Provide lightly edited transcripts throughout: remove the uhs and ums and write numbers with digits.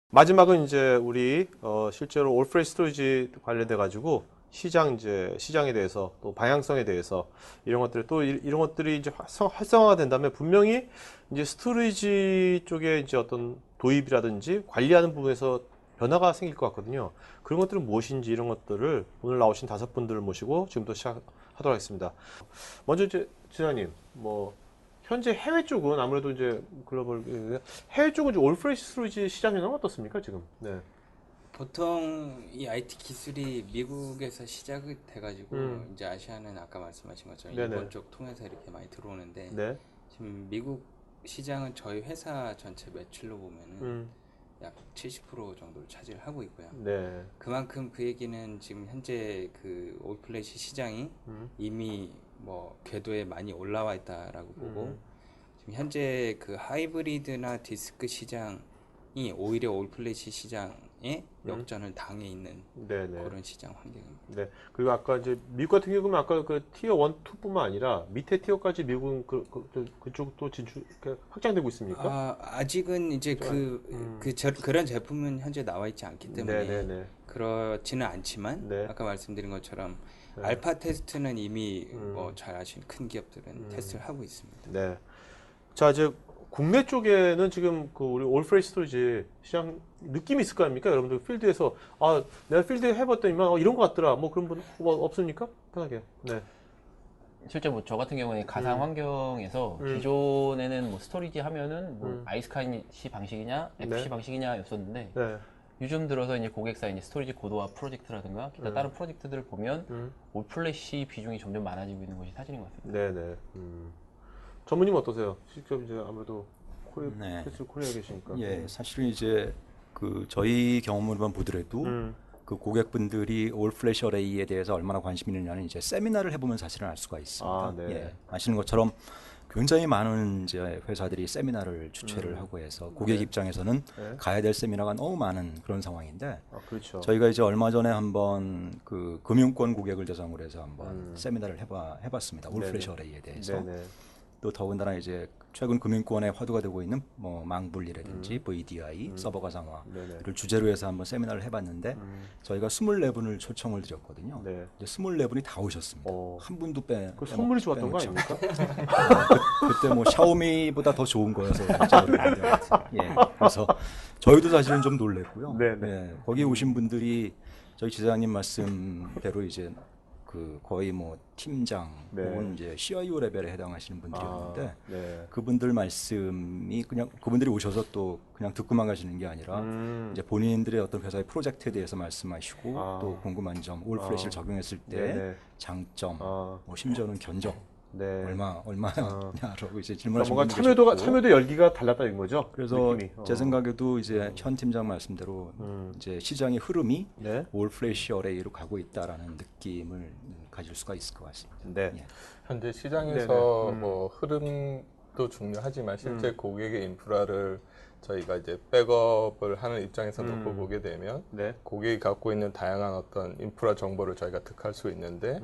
마지막은 이제 우리 실제로 올프레이 스토리지 관련돼 가지고 시장에 대해서 또 방향성에 대해서 이런 것들 또 이런 것들이 이제 활성화가 된다면 분명히 이제 스토리지 쪽에 이제 어떤 도입이라든지 관리하는 부분에서 변화가 생길 것 같거든요. 그런 것들은 무엇인지 이런 것들을 오늘 나오신 5분들을 모시고 지금부터 시작하도록 하겠습니다. 먼저 이제 지사님 뭐 현재 해외 쪽은 아무래도 이제 글로벌 해외 쪽은 이제 올프레시 스토리지 시장이 어떻습니까 지금? 네. 보통 이 IT 기술이 미국에서 시작이 돼가지고 이제 아시아는 아까 말씀하신 것처럼 네네. 일본 쪽 통해서 이렇게 많이 들어오는데 네. 지금 미국 시장은 저희 회사 전체 매출로 보면은 음. 약 70% 정도를 차지를 하고 있고요. 네. 그만큼 그 얘기는 지금 현재 그 올플래시 시장이 이미 뭐 궤도에 많이 올라와 있다라고 보고 지금 현재 그 하이브리드나 디스크 시장이 오히려 올플래시 시장에 역전을 당해 있는 네네. 그런 시장 환경입니다. 네. 그리고 아까 이제 미국 같은 경우는 아까 그 티어 1, 2뿐만 아니라 밑에 티어까지 미국은 그쪽도 진출 확장되고 있습니까? 아직은 이제 그런 제품은 현재 나와 있지 않기 때문에 네네네. 그렇지는 않지만 네. 아까 말씀드린 것처럼 네. 알파 테스트는 이미 뭐 잘 아시는 큰 기업들은 테스트를 하고 있습니다. 네. 자, 이제 국내 쪽에는 지금 그 우리 올프레시 스토리지 시장 느낌이 있을 거 아닙니까? 여러분들 필드에서 내가 필드에 해봤더니만 이런 것 같더라. 뭐 그런 분 없습니까? 편하게. 네. 실제 뭐 저 같은 경우에 가상 환경에서 기존에는 뭐 스토리지 하면은 뭐 아이스카시 방식이냐 FC 네. 방식이냐였었는데 네. 요즘 들어서 이제 고객사 이제 스토리지 고도화 프로젝트라든가 기타 다른 프로젝트들을 보면 올플래시 비중이 점점 많아지고 있는 것이 사실인 것 같습니다. 네네. 전무님 어떠세요? 직접 이제 아무래도 네. 코리아에 계시니까. 예, 사실은 이제 그 저희 경험으로만 보더라도 그 고객분들이 올 플래시 어레이에 대해서 얼마나 관심이 있느냐는 이제 세미나를 해보면 사실은 알 수가 있습니다. 아, 네. 예, 아시는 것처럼 굉장히 많은 이제 회사들이 세미나를 주최를 하고 해서 고객 입장에서는 네. 가야 될 세미나가 너무 많은 그런 상황인데 그렇죠. 저희가 이제 얼마 전에 한번 그 금융권 고객을 대상으로 해서 한번 세미나를 해봤습니다. 올 네네. 플래시 어레이에 대해서. 네네. 또 더군다나 이제 최근 금융권에 화두가 되고 있는 뭐 망분리라든지 VDI, 서버 가상화를 네네. 주제로 해서 한번 세미나를 해봤는데 저희가 24분을 초청을 드렸거든요. 네. 이제 24분이 다 오셨습니다. 한 분도 그 선물이 좋았던 거 빼놓지 아닙니까? 그때 뭐 샤오미보다 더 좋은 거여서 진짜 그랬는데, 예. 그래서 저희도 사실은 좀 놀랬고요. 네네. 예. 거기 오신 분들이 저희 지사장님 말씀대로 이제 그 거의 뭐 팀장 네. 혹은 이제 CIO 레벨에 해당하시는 분들이었는데 네. 그분들 말씀이 그냥 그분들이 오셔서 또 그냥 듣고만 가시는 게 아니라 이제 본인들의 어떤 회사의 프로젝트에 대해서 말씀하시고 또 궁금한 점, 올플래시를 적용했을 때 네네. 장점, 뭐 심지어는 견적 네. 얼마냐라고 이제 그러니까 질문하시는 뭔가 분들이 참여도 열기가 달랐다는 거죠. 그래서 느낌이. 제 생각에도 이제 현 팀장 말씀대로 이제 시장의 흐름이 네. 올 플래시 어레이로 가고 있다라는 느낌을 가질 수가 있을 것 같습니다. 네. 예. 현재 시장에서 네네. 뭐 흐름도 중요하지만 실제 고객의 인프라를 저희가 이제 백업을 하는 입장에서 놓고 보게 되면 네. 고객이 갖고 있는 다양한 어떤 인프라 정보를 저희가 득할 수 있는데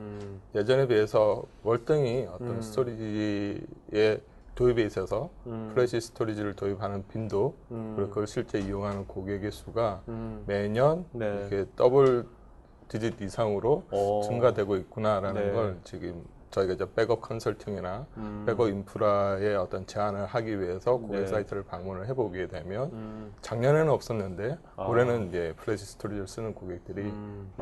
예전에 비해서 월등히 어떤 스토리지의 도입에 있어서 플래시 스토리지를 도입하는 빈도 그리고 그걸 실제 이용하는 고객의 수가 매년 네. 이렇게 더블 디짓 이상으로 증가되고 있구나라는 네. 걸 지금 저희가 이제 백업 컨설팅이나 백업 인프라의 어떤 제안을 하기 위해서 고객 네. 사이트를 방문을 해보게 되면 작년에는 없었는데 올해는 이제 플래시 스토리지를 쓰는 고객들이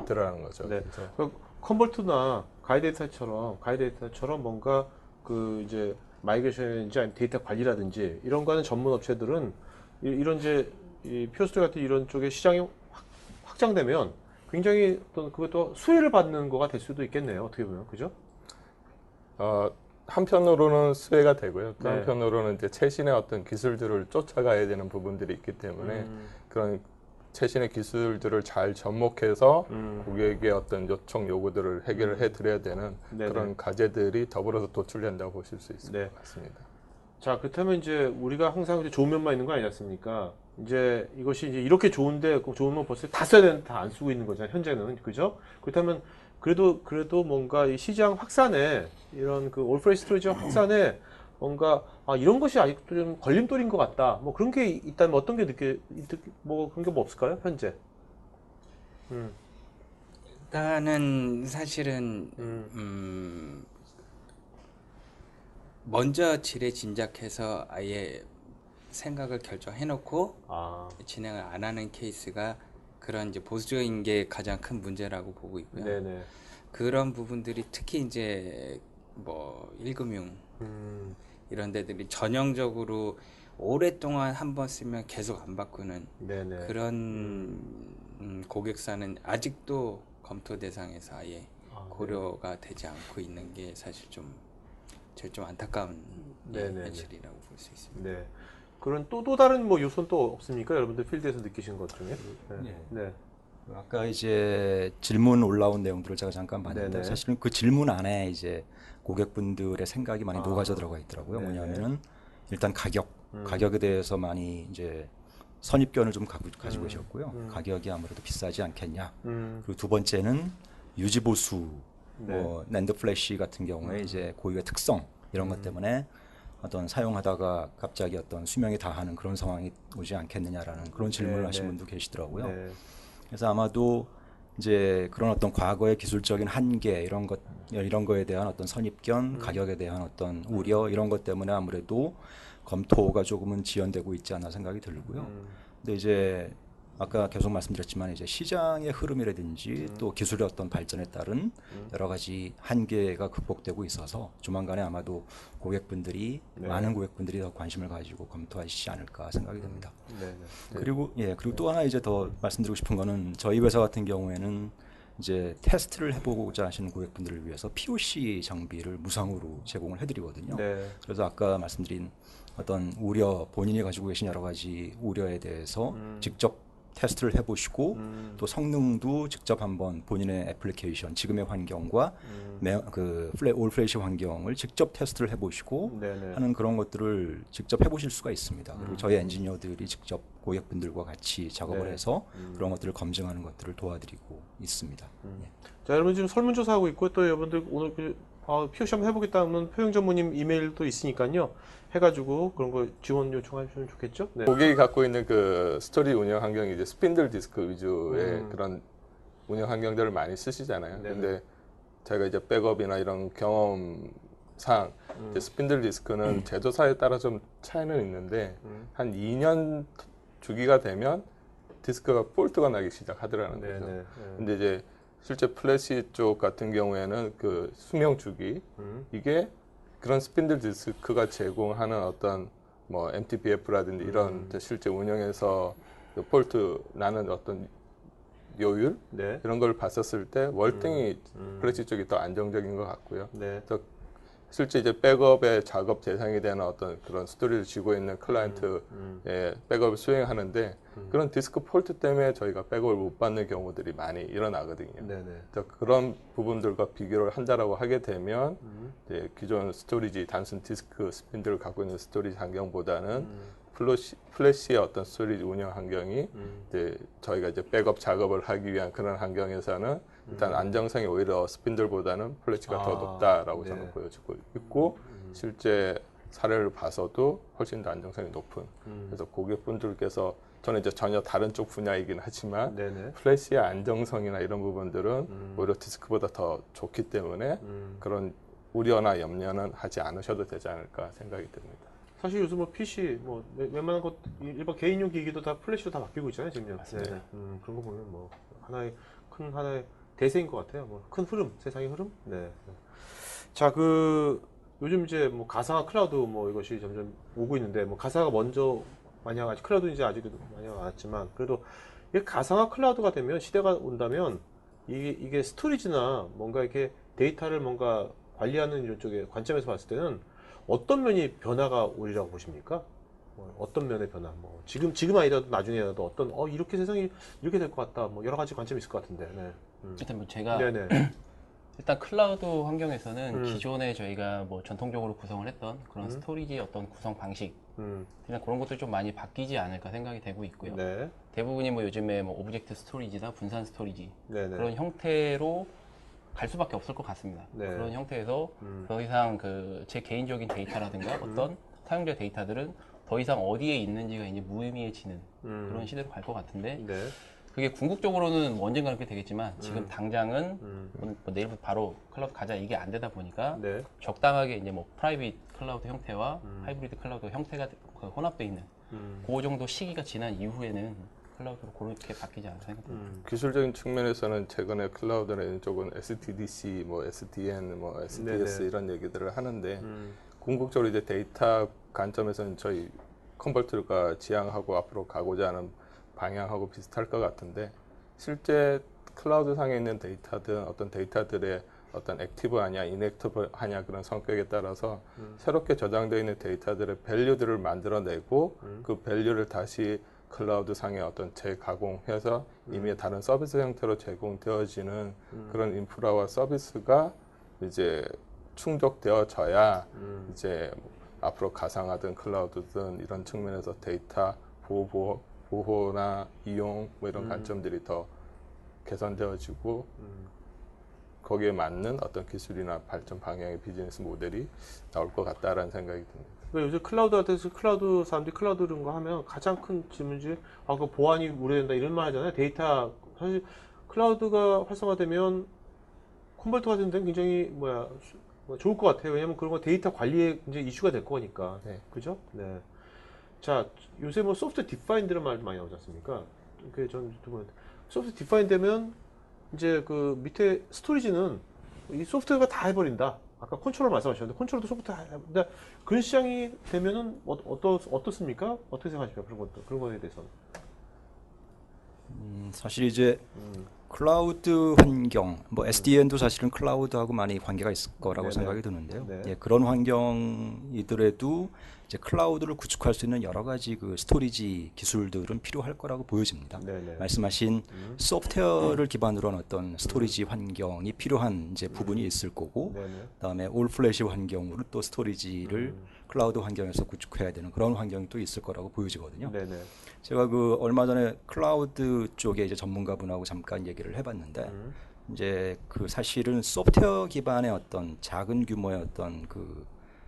있더라는 거죠. 네. 그래서 그 컨볼트나 가이데이터처럼 뭔가 그 이제 마이그레이션인지 아니면 데이터 관리라든지 이런 거는 전문 업체들은 이런 이제 이 퓨어스토리 같은 이런 쪽에 시장이 확장되면 굉장히 또 그것도 수혜를 받는 거가 될 수도 있겠네요. 어떻게 보면 그죠? 한편으로는 수혜가 되고요. 또 네. 한편으로는 이제 최신의 어떤 기술들을 쫓아가야 되는 부분들이 있기 때문에 그런 최신의 기술들을 잘 접목해서 고객의 어떤 요청 요구들을 해결을 해드려야 되는 네네. 그런 과제들이 더불어서 도출된다고 보실 수 있을 네. 것 같습니다. 자, 그렇다면 이제 우리가 항상 이제 좋은 면만 있는 거 아니지 않습니까? 이제 이것이 이제 이렇게 좋은데 그 좋은 면 벌써 다 써야 되는데 다 안 쓰고 있는 거잖아요. 현재는. 그죠? 그렇다면 그래도 뭔가 이 시장 확산에 이런 그 올프레시 스토리지 확산에 뭔가 이런 것이 아직도 좀 걸림돌인 것 같다. 뭐 그런 게 있다면 어떤 게 뭐 그런 게 뭐 없을까요? 현재. 일단은 사실은 먼저 지레 진작해서 아예 생각을 결정해놓고 진행을 안 하는 케이스가 그런 이제 보수적인 게 가장 큰 문제라고 보고 있고요. 네네. 그런 부분들이 특히 이제 뭐 1금융 이런 데들이 전형적으로 오랫동안 한 번 쓰면 계속 안 바꾸는 네네. 그런 고객사는 아직도 검토 대상에서 아예 고려가 되지 않고 있는 게 사실 제일 좀 안타까운 네네네. 현실이라고 볼 수 있습니다. 네. 그런 또 다른 뭐 요소는 또 없습니까? 여러분들 필드에서 느끼신 것 중에? 네. 네. 아까 이제 질문 올라온 내용들을 제가 잠깐 봤는데 네네. 사실은 그 질문 안에 이제 고객분들의 생각이 많이 녹아져 들어가 있더라고요. 네네. 뭐냐면은 일단 가격에 대해서 많이 이제 선입견을 좀 가지고 계셨고요. 가격이 아무래도 비싸지 않겠냐. 그리고 두 번째는 유지보수, 뭐 낸드 플래시 같은 경우에 이제 고유의 특성 이런 것 때문에 어떤 사용하다가 갑자기 어떤 수명이 다하는 그런 상황이 오지 않겠느냐라는 그런 질문을 하신 분도 계시더라고요. 네. 그래서 아마도 이제 그런 어떤 과거의 기술적인 한계 이런 거에 대한 어떤 선입견, 가격에 대한 어떤 우려 이런 것 때문에 아무래도 검토가 조금은 지연되고 있지 않나 생각이 들고요. 근데 이제 아까 계속 말씀드렸지만 이제 시장의 흐름이라든지 또 기술의 어떤 발전에 따른 여러 가지 한계가 극복되고 있어서 조만간에 아마도 많은 고객분들이 더 관심을 가지고 검토하시지 않을까 생각이 됩니다. 그리고 그리고 또 하나 이제 더 말씀드리고 싶은 거는 저희 회사 같은 경우에는 이제 테스트를 해보고자 하시는 고객분들을 위해서 POC 장비를 무상으로 제공을 해드리거든요. 네. 그래서 아까 말씀드린 어떤 본인이 가지고 계신 여러 가지 우려에 대해서 직접 테스트를 해보시고 또 성능도 직접 한번 본인의 애플리케이션 지금의 환경과 올 플래시 환경을 직접 테스트를 해보시고 하는 그런 것들을 직접 해보실 수가 있습니다. 그리고 저희 엔지니어들이 직접 고객분들과 같이 작업을 해서 그런 것들을 검증하는 것들을 도와드리고 있습니다. 자, 여러분 지금 설문조사하고 있고 또 여러분들 오늘 POC 한번 해보겠다 하면 표영 전무님 이메일도 있으니까요. 해가지고 그런 거 지원 요청하시면 좋겠죠? 네. 고객이 갖고 있는 그 스토리 운영 환경이 이제 스핀들 디스크 위주의 그런 운영 환경들을 많이 쓰시잖아요. 근데 제가 이제 백업이나 이런 경험상 이제 스핀들 디스크는 제조사에 따라 좀 차이는 있는데 한 2년 주기가 되면 디스크가 폴트가 나기 시작하더라는 거죠. 근데 이제 실제 플래시 쪽 같은 경우에는 그 수명 주기 이게 그런 스핀들 디스크가 제공하는 어떤 뭐 MTBF라든지 이런 실제 운영에서 그 폴트 나는 어떤 요율 이런 걸 봤었을 때 월등히 플래시 쪽이 더 안정적인 것 같고요. 그래서 실제 이제 백업의 작업 대상이 되는 어떤 그런 스토리를 쥐고 있는 클라이언트의 백업을 수행하는데 그런 디스크 폴트 때문에 저희가 백업을 못 받는 경우들이 많이 일어나거든요. 그래서 그런 부분들과 비교를 한다라고 하게 되면 이제 기존 스토리지 단순 디스크 스핀들을 갖고 있는 스토리지 환경보다는 플래시의 어떤 스토리지 운영 환경이 이제 저희가 이제 백업 작업을 하기 위한 그런 환경에서는 일단 안정성이 오히려 스핀들보다는 플래시가 더 높다라고 저는 보여지고 있고 실제 사례를 봐서도 훨씬 더 안정성이 높은 그래서 고객분들께서 저는 이제 전혀 다른 쪽 분야이긴 하지만 플래시의 안정성이나 이런 부분들은 오히려 디스크보다 더 좋기 때문에 그런 우려나 염려는 하지 않으셔도 되지 않을까 생각이 듭니다. 사실 요즘 뭐 PC 뭐 웬만한 것 일반 개인용 기기도 다 플래시로 다 바뀌고 있잖아요 지금. 맞습니다. 그런 거 보면 뭐 하나의 대세인 것 같아요. 뭐 큰 흐름, 세상의 흐름. 자, 요즘 이제 뭐 가상화 클라우드 뭐 이것이 점점 오고 있는데 뭐 가상화가 먼저 아직 클라우드 이제 아직도 많이 안 왔지만 그래도 이 가상화 클라우드가 되면 시대가 온다면 이게 스토리지나 뭔가 이렇게 데이터를 뭔가 관리하는 이런 쪽의 관점에서 봤을 때는 어떤 면이 변화가 오리라고 보십니까? 어떤 면의 변화? 뭐 지금 아니라도 나중에라도 어떤 이렇게 세상이 이렇게 될 것 같다. 뭐 여러 가지 관점이 있을 것 같은데. 일단 뭐 제가 네네. 일단 클라우드 환경에서는 기존에 저희가 뭐 전통적으로 구성을 했던 그런 스토리지 어떤 구성 방식 그냥 그런 것들 좀 많이 바뀌지 않을까 생각이 되고 있고요. 대부분이 뭐 요즘에 뭐 오브젝트 스토리지나 분산 스토리지 그런 형태로 갈 수밖에 없을 것 같습니다. 네. 그런 형태에서 더 이상 그 제 개인적인 데이터라든가 어떤 사용자 데이터들은 더 이상 어디에 있는지가 이제 무의미해지는 그런 시대로 갈 것 같은데 네. 그게 궁극적으로는 뭐 언젠가는 그렇게 되겠지만 지금 당장은 오늘 뭐 내일부터 바로 클라우드 가자 이게 안 되다 보니까 네. 적당하게 이제 뭐 프라이빗 클라우드 형태와 하이브리드 클라우드 형태가 혼합되어 있는 그 정도 시기가 지난 이후에는 클라우드로 그렇게 바뀌지 않을까 생각합니다. 기술적인 측면에서는 최근에 클라우드나 쪽은 SDDC, 뭐 SDN, 뭐 SDS 네네. 이런 얘기들을 하는데 궁극적으로 이제 데이터 관점에서는 저희 컨버터가 지향하고 앞으로 가고자 하는 방향하고 비슷할 것 같은데 실제 클라우드 상에 있는 데이터든 어떤 데이터들의 어떤 액티브하냐, 인액티브하냐 그런 성격에 따라서 새롭게 저장되어 있는 데이터들의 밸류들을 만들어내고 그 밸류를 다시 클라우드 상에 어떤 재가공해서 이미 다른 서비스 형태로 제공되어지는 그런 인프라와 서비스가 이제 충족되어져야 이제 앞으로 가상화든 클라우드든 이런 측면에서 데이터 보호나 이용 뭐 이런 관점들이 더 개선되어지고 거기에 맞는 어떤 기술이나 발전 방향의 비즈니스 모델이 나올 것 같다라는 생각이 듭니다. 그러니까 요새 클라우드 같아서 클라우드 사람들이 클라우드 이런 거 하면 가장 큰 질문이 그 보안이 우려된다 이런 말 하잖아요. 데이터 사실 클라우드가 활성화되면 컨버터가 되는 데는 굉장히 좋을 것 같아요. 왜냐면 그런 거 데이터 관리에 굉장히 이슈가 될 거니까. 네. 그죠? 네. 자, 요새 뭐 소프트 디파인드라는 말 많이 나오지 않습니까? 그 전 유튜브 소프트 디파인 되면 이제 그 밑에 스토리지는 이 소프트웨어가 다 해버린다. 아까 컨트롤 말씀하셨는데 컨트롤도 소프트웨어 근데 그런 시장이 되면은 어떻습니까? 어떻게 생각하십니까? 그런 거에 대해서는. 사실 이제 클라우드 환경, 뭐 SDN도 사실은 클라우드하고 많이 관계가 있을 거라고 네네. 생각이 드는데요. 네. 예, 그런 환경이더라도 이제 클라우드를 구축할 수 있는 여러 가지 그 스토리지 기술들은 필요할 거라고 보여집니다. 네네. 말씀하신 소프트웨어를 기반으로 한 어떤 스토리지 환경이 필요한 이제 부분이 있을 거고, 네네. 그다음에 올 플래시 환경으로 또 스토리지를 클라우드 환경에서 구축해야 되는 그런 환경이 또 있을 거라고 보여지거든요. 네네. 제가 그 얼마 전에 클라우드 쪽에 이제 전문가분하고 잠깐 얘기를 해봤는데 이제 그 사실은 소프트웨어 기반의 어떤 작은 규모의 어떤 그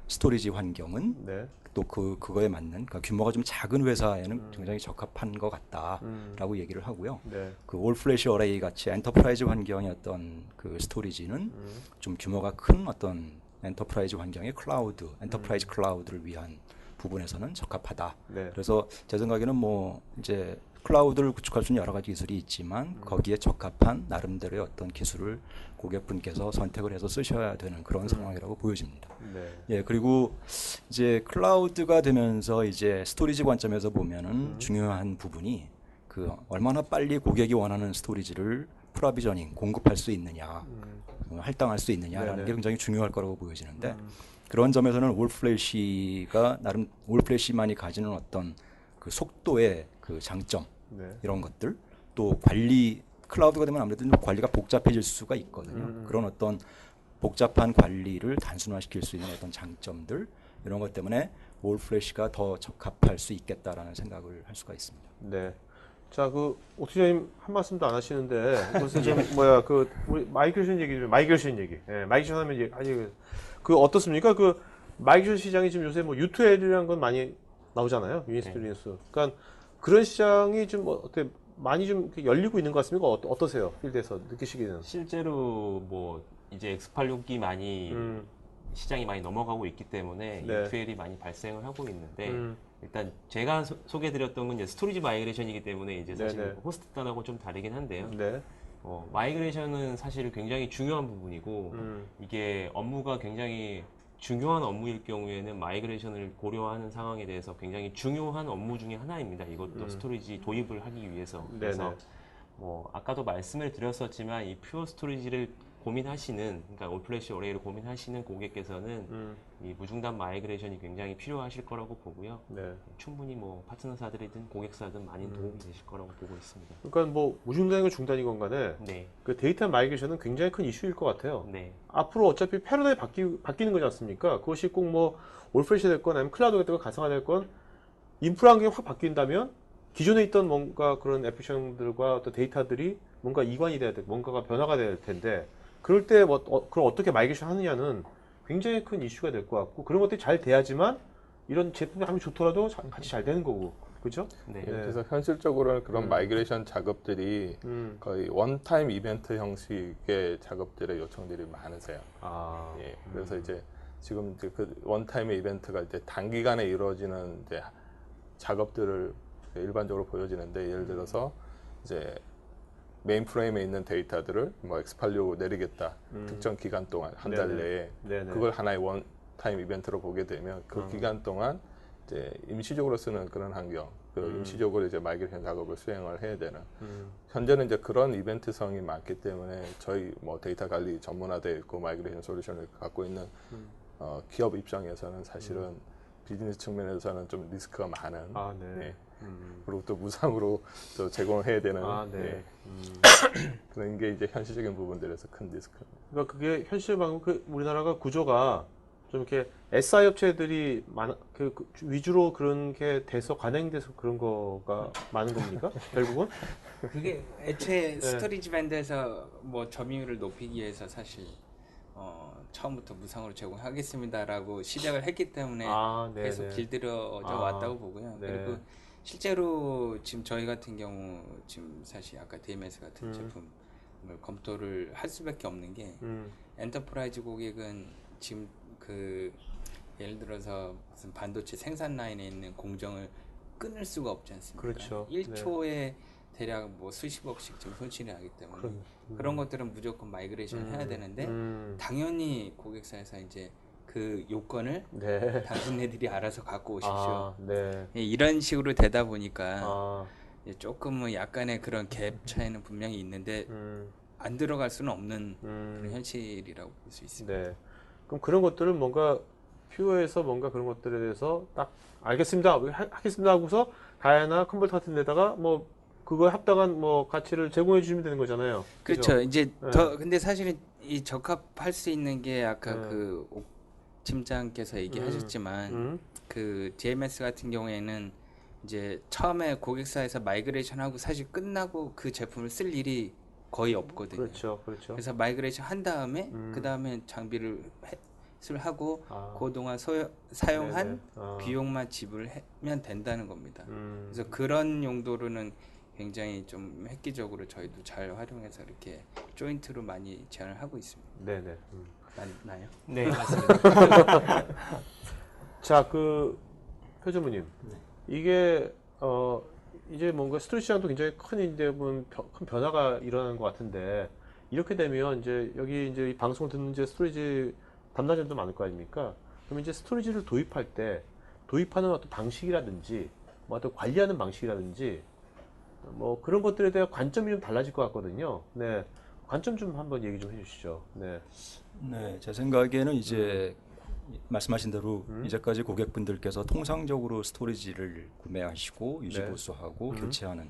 스토리지 환경은 네. 또 그거에 맞는 그러니까 규모가 좀 작은 회사에는 굉장히 적합한 것 같다라고 얘기를 하고요. 네. 그 올 플래시 어레이 같이 엔터프라이즈 환경의 어떤 그 스토리지는 좀 규모가 큰 어떤 엔터프라이즈 환경의 클라우드, 엔터프라이즈 클라우드를 위한 부분에서는 적합하다. 네. 그래서 제 생각에는 뭐 이제 클라우드를 구축할 수 있는 여러 가지 기술이 있지만 거기에 적합한 나름대로의 어떤 기술을 고객분께서 선택을 해서 쓰셔야 되는 그런 상황이라고 보여집니다. 네. 예, 그리고 이제 클라우드가 되면서 이제 스토리지 관점에서 보면은 중요한 부분이 그 얼마나 빨리 고객이 원하는 스토리지를 프로비저닝 공급할 수 있느냐, 할당할 수 있느냐라는 네네. 게 굉장히 중요할 거라고 보여지는데 그런 점에서는 올플래시가 나름 올플래시만이 가지는 어떤 그 속도의 그 장점 네. 이런 것들 또 관리 클라우드가 되면 아무래도 좀 관리가 복잡해질 수가 있거든요. 그런 어떤 복잡한 관리를 단순화시킬 수 있는 어떤 장점들 이런 것 때문에 올플래시가 더 적합할 수 있겠다라는 생각을 할 수가 있습니다. 네. 자, 그 오티자님 한 말씀도 안 하시는데 무슨 좀 그 우리 마이그레이션 얘기 좀 마이그레이션 얘기. 예, 마이그레이션 하면 아니 그 어떻습니까? 그 마이그레이션 시장이 지금 요새 뭐 U2L이라는 건 많이 나오잖아요. 유니스트리니스. 그러니까 그런 시장이 좀 어떻게 많이 좀 열리고 있는 것 같습니까? 어떠세요? 필드에서 느끼시기는? 실제로 뭐 이제 X86이 많이 시장이 많이 넘어가고 있기 때문에 네. U2L이 많이 발생을 하고 있는데 일단 제가 소개드렸던 건 이제 스토리지 마이그레이션이기 때문에 이제 사실 네네. 호스트 단하고 좀 다르긴 한데요. 네. 마이그레이션은 사실 굉장히 중요한 부분이고 이게 업무가 굉장히 중요한 업무일 경우에는 마이그레이션을 고려하는 상황에 대해서 굉장히 중요한 업무 중에 하나입니다. 이것도 스토리지 도입을 하기 위해서. 그래서 네네. 뭐 아까도 말씀을 드렸었지만 이 퓨어 스토리지를 고민하시는, 그러니까 올플래시 어레이를 고민하시는 고객께서는 이 무중단 마이그레이션이 굉장히 필요하실 거라고 보고요. 네. 충분히 뭐 파트너사들이든 고객사든 많이 도움이 되실 거라고 보고 있습니다. 그러니까 뭐 무중단이건 중단이건 간에 네, 그 데이터 마이그레이션은 굉장히 큰 이슈일 것 같아요. 네, 앞으로 어차피 패러다임이 바뀌는 거지 않습니까? 그것이 꼭 뭐 올프레시 됐건 아니면 클라우드가 됐건 가상화 됐건 인프라 환경이 확 바뀐다면 기존에 있던 뭔가 그런 애플리케이션들과 또 데이터들이 뭔가 이관이 돼야 돼, 뭔가가 변화가 될 텐데 그럴 때 뭐 그걸 어떻게 마이그레이션 하느냐는 굉장히 큰 이슈가 될 것 같고 그런 것들이 잘 돼야지만 이런 제품이 아무리 좋더라도 같이 잘 되는 거고 그죠? 네. 예, 그래서 현실적으로는 그런 음. 마이그레이션 작업들이 음. 거의 원타임 이벤트 형식의 작업들의 요청들이 많으세요. 아. 예, 그래서 이제 지금 이제 그 원타임의 이벤트가 이제 단기간에 이루어지는 이제 작업들을 일반적으로 보여지는데 예를 들어서 이제 메인 프레임에 있는 데이터들을 뭐 X86으로 내리겠다 특정 기간 동안 한 달 네네. 내에 네네. 그걸 하나의 원타임 이벤트로 보게 되면 그 기간 동안 이제 임시적으로 쓰는 그런 환경, 그 임시적으로 이제 마이그레이션 작업을 수행을 해야 되는. 현재는 이제 그런 이벤트성이 많기 때문에 저희 뭐 데이터 관리 전문화되어 있고 마이그레이션 솔루션을 갖고 있는 기업 입장에서는 사실은 비즈니스 측면에서는 좀 리스크가 많은. 아, 네. 예. 그리고 또 무상으로 또 제공을 해야 되는. 아, 네. 예. 그런 게 이제 현실적인 부분들에서 큰 리스크. 그러니까 그게 현실 방금 그 우리나라가 구조가 좀 이렇게 SI 업체들이 위주로 그런 게 돼서 관행돼서 그런 거가 많은 겁니까? 결국은? 그게 애초에 스토리지 밴드에서 뭐 점유율을 높이기 위해서 사실 처음부터 무상으로 제공하겠습니다라고 시작을 했기 때문에 아, 네네. 계속 길들여져 아, 왔다고 보고요. 네. 그리고 실제로 지금 저희 같은 경우 지금 사실 아까 DMS 같은 제품을 검토를 할 수밖에 없는 게 엔터프라이즈 고객은 지금 그 예를 들어서 무슨 반도체 생산 라인에 있는 공정을 끊을 수가 없지 않습니까? 그렇죠. 1초에 대략 뭐 수십억씩 지금 손실이 나기 때문에 그런 것들은 무조건 마이그레이션 해야 되는데 당연히 고객사에서 이제 그 요건을 네. 당신네들이 알아서 갖고 오십시오. 아, 네. 예, 이런 식으로 되다 보니까 아, 이제 조금은 약간의 그런 갭 차이는 분명히 있는데 안 들어갈 수는 없는 그런 현실이라고 볼 수 있습니다. 네. 그럼 그런 것들을 뭔가 퓨어에서 뭔가 그런 것들에 대해서 딱 알겠습니다. 하겠습니다 하고서 가야나 컨버터 같은 데다가 뭐 그거에 합당한 뭐 가치를 제공해 주시면 되는 거잖아요. 그렇죠. 그죠? 이제 네. 더 근데 사실은 이 적합할 수 있는 게 아까 네. 그 옥 팀장께서 얘기하셨지만 음. 그 DMS 같은 경우에는 이제 처음에 고객사에서 마이그레이션 하고 사실 끝나고 그 제품을 쓸 일이 거의 없거든요. 그렇죠. 그렇죠. 그래서 마이그레이션 한 다음에 그 다음에 장비를 하고 아. 그동안 사용한 네네. 아. 비용만 지불하면 된다는 겁니다. 음. 그래서 그런 용도로는 굉장히 좀 획기적으로 저희도 잘 활용해서 이렇게 조인트로 많이 제안을 하고 있습니다. 네네. 맞나요? 네, 맞습니다. 자, 그 표전무님, 네. 이게 이제 뭔가 스토리지 시장도 굉장히 큰 변화가 일어나는 것 같은데 이렇게 되면 이제 여기 이제 이 방송을 듣는 이제 스토리지 담당자들도 많을 거 아닙니까? 그럼 이제 스토리지를 도입할 때 도입하는 어떤 방식이라든지 뭐 어떤 관리하는 방식이라든지 뭐 그런 것들에 대한 관점이 좀 달라질 것 같거든요. 네, 관점 좀 한번 얘기 좀 해주시죠. 네. 네, 제 생각에는 이제 말씀하신 대로 이제까지 고객분들께서 통상적으로 스토리지를 구매하시고 유지 네. 보수하고 교체하는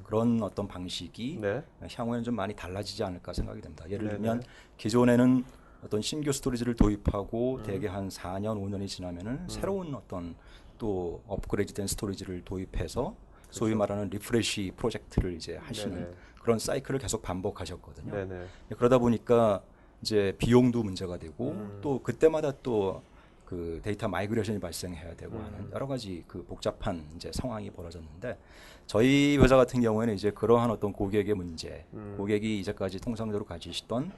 그런 어떤 방식이 네. 향후에는 좀 많이 달라지지 않을까 생각이 됩니다. 예를 네네. 들면 기존에는 어떤 신규 스토리지를 도입하고 대개 한 4년, 5년이 지나면은 새로운 어떤 또 업그레이드된 스토리지를 도입해서 소위 말하는 리프레시 프로젝트를 이제 하시는 네네. 그런 사이클을 계속 반복하셨거든요. 네네. 그러다 보니까 이제 비용도 문제가 되고 또 그때마다 또 그 데이터 마이그레이션이 발생해야 되고 하는 여러 가지 그 복잡한 이제 상황이 벌어졌는데 저희 회사 같은 경우에는 이제 그러한 어떤 고객의 문제, 고객이 이제까지 통상적으로 가지시던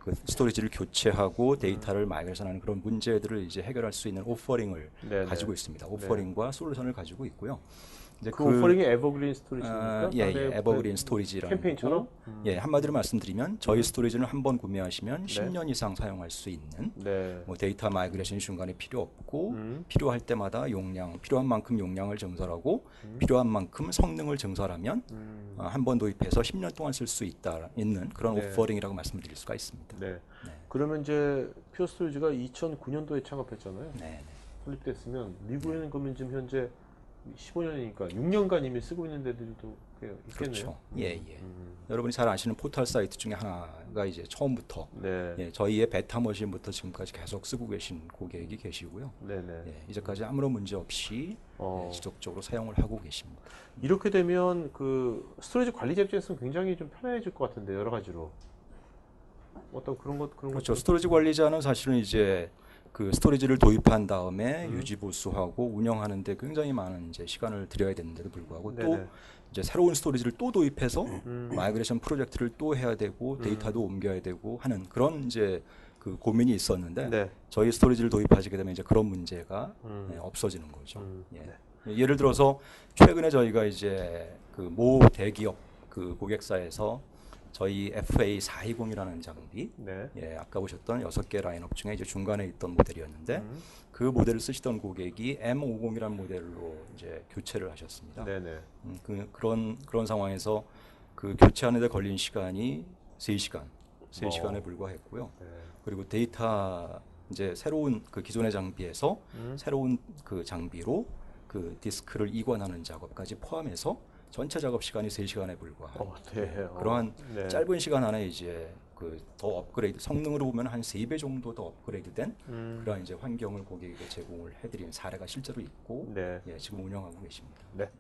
그 스토리지를 교체하고 데이터를 마이그레이션하는 그런 문제들을 이제 해결할 수 있는 오퍼링을 네네. 가지고 있습니다. 오퍼링과 솔루션을 가지고 있고요. 이제 그 오퍼링이 에버그린 스토리지입니까? 예, 에버그린 스토리지라는 캠페인처럼? 거고, 예, 한마디로 말씀드리면 저희 스토리지는 한 번 구매하시면 10년 이상 사용할 수 있는 네. 뭐 데이터 마이그레이션이 중간에 필요 없고 필요할 때마다 필요한 만큼 용량을 증설하고 필요한 만큼 성능을 증설하면 한 번 도입해서 10년 동안 쓸 수 있는 그런 네. 오퍼링이라고 말씀드릴 수가 있습니다. 네. 그러면 이제 퓨어 스토리지가 2009년도에 창업했잖아요. 네, 네. 설립됐으면 미국에는 그러면 지금 현재 15년이니까 6년간 이미 쓰고 있는 데들도 꽤 있겠네요. 그렇죠. 예, 예. 여러분이 잘 아시는 포털 사이트 중에 하나가 이제 처음부터 네. 예, 저희의 베타 머신부터 지금까지 계속 쓰고 계신 고객이 계시고요. 네네. 예, 이제까지 아무런 문제 없이 지속적으로 사용을 하고 계십니다. 이렇게 되면 그 스토리지 관리 입장에서는 굉장히 좀 편해질 것 같은데 여러 가지로. 어떤 그런 것 그런 그렇죠. 것들- 스토리지 관리자는 사실은 이제 그 스토리지를 도입한 다음에 유지 보수하고 운영하는데 굉장히 많은 이제 시간을 들여야 되는데도 불구하고 또 네네. 이제 새로운 스토리지를 또 도입해서 마이그레이션 프로젝트를 또 해야 되고 데이터도 옮겨야 되고 하는 그런 이제 그 고민이 있었는데 네. 저희 스토리지를 도입하시게 되면 이제 그런 문제가 없어지는 거죠. 예. 예를 들어서 최근에 저희가 이제 그 모 대기업 그 고객사에서 저희 FA420이라는 장비, 네. 예, 아까 보셨던 6개 라인업 중에 이제 중간에 있던 모델이었는데 그 모델을 쓰시던 고객이 M50이라는 모델로 이제 교체를 하셨습니다. 네네. 그런 상황에서 그 교체하는데 걸린 시간이 3시간에 불과했고요. 네. 그리고 데이터 이제 새로운 그 기존의 장비에서 새로운 그 장비로 그 디스크를 이관하는 작업까지 포함해서 전체 작업 시간이 3시간에 불과한 네. 그러한 네. 짧은 시간 안에 이제 그 더 업그레이드 성능으로 보면 한 3배 정도 더 업그레이드된 그러한 이제 환경을 고객에게 제공을 해드리는 사례가 실제로 있고 네. 예, 지금 운영하고 계십니다. 네.